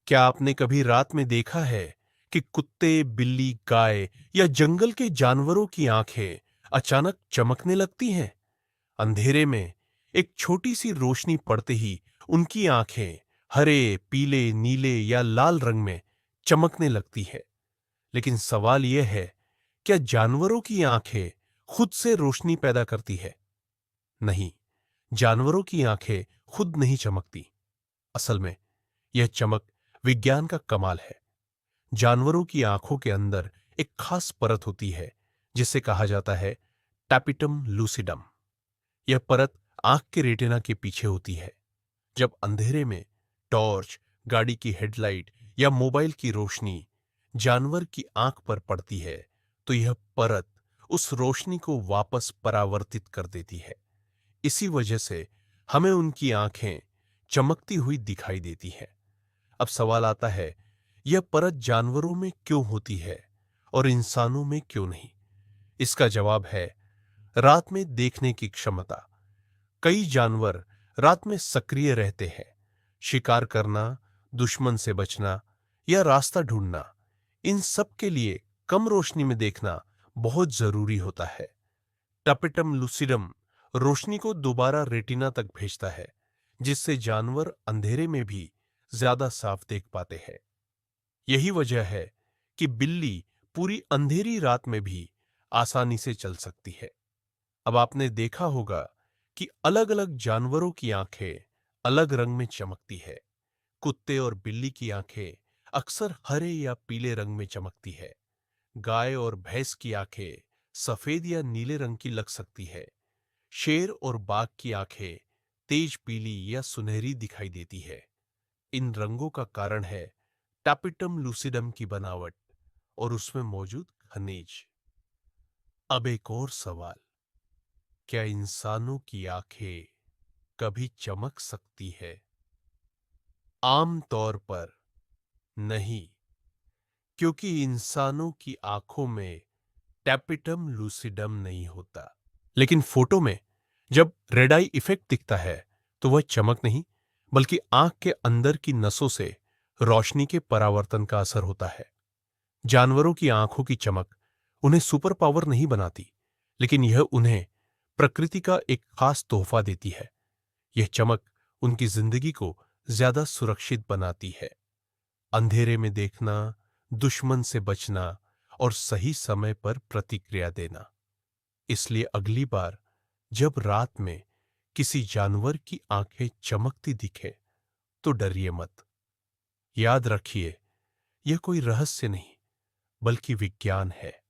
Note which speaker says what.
Speaker 1: क्या आपने कभी रात में देखा है कि कुत्ते, बिल्ली, गाय या जंगल के जानवरों की आंखें अचानक चमकने लगती हैं? अंधेरे में एक छोटी सी रोशनी पड़ते ही उनकी आंखें हरे, पीले, नीले या लाल रंग में चमकने लगती है। लेकिन सवाल यह है, क्या जानवरों की आंखें खुद से रोशनी पैदा करती है? नहीं, जानवरों की आंखें खुद नहीं चमकती। असल में यह चमक विज्ञान का कमाल है। जानवरों की आंखों के अंदर एक खास परत होती है जिसे कहा जाता है टैपिटम लूसिडम। यह परत आंख के रेटिना के पीछे होती है। जब अंधेरे में टॉर्च, गाड़ी की हेडलाइट या मोबाइल की रोशनी जानवर की आंख पर पड़ती है, तो यह परत उस रोशनी को वापस परावर्तित कर देती है। इसी वजह से हमें उनकी आंखें चमकती हुई दिखाई देती हैं। अब सवाल आता है, यह परत जानवरों में क्यों होती है और इंसानों में क्यों नहीं? इसका जवाब है रात में देखने की क्षमता। कई जानवर रात में सक्रिय रहते हैं। शिकार करना, दुश्मन से बचना या रास्ता ढूंढना, इन सब के लिए कम रोशनी में देखना बहुत जरूरी होता है। टपिटम लुसिडम रोशनी को दोबारा रेटिना तक भेजता है, जिससे जानवर अंधेरे में भी ज्यादा साफ देख पाते हैं। यही वजह है कि बिल्ली पूरी अंधेरी रात में भी आसानी से चल सकती है। अब आपने देखा होगा कि अलग-अलग जानवरों की आंखें अलग रंग में चमकती है। कुत्ते और बिल्ली की आंखें अक्सर हरे या पीले रंग में चमकती है। गाय और भैंस की आंखें सफेद या नीले रंग की लग सकती है। शेर और बाघ की आंखें तेज पीली या सुनहरी दिखाई देती है। इन रंगों का कारण है टैपिटम लूसिडम की बनावट और उसमें मौजूद खनिज। अब एक और सवाल, क्या इंसानों की आंखें कभी चमक सकती है? आम तौर पर नहीं, क्योंकि इंसानों की आंखों में टैपिटम लूसिडम नहीं होता। लेकिन फोटो में जब रेड आई इफेक्ट दिखता है, तो वह चमक नहीं, बल्कि आंख के अंदर की नसों से रोशनी के परावर्तन का असर होता है। जानवरों की आंखों की चमक उन्हें सुपर पावर नहीं बनाती, लेकिन यह उन्हें प्रकृति का एक खास तोहफा देती है। यह चमक उनकी जिंदगी को ज्यादा सुरक्षित बनाती है। अंधेरे में देखना, दुश्मन से बचना और सही समय पर प्रतिक्रिया देना। इसलिए अगली बार जब रात में किसी जानवर की आंखें चमकती दिखे, तो डरिए मत। याद रखिए, यह कोई रहस्य नहीं, बल्कि विज्ञान है।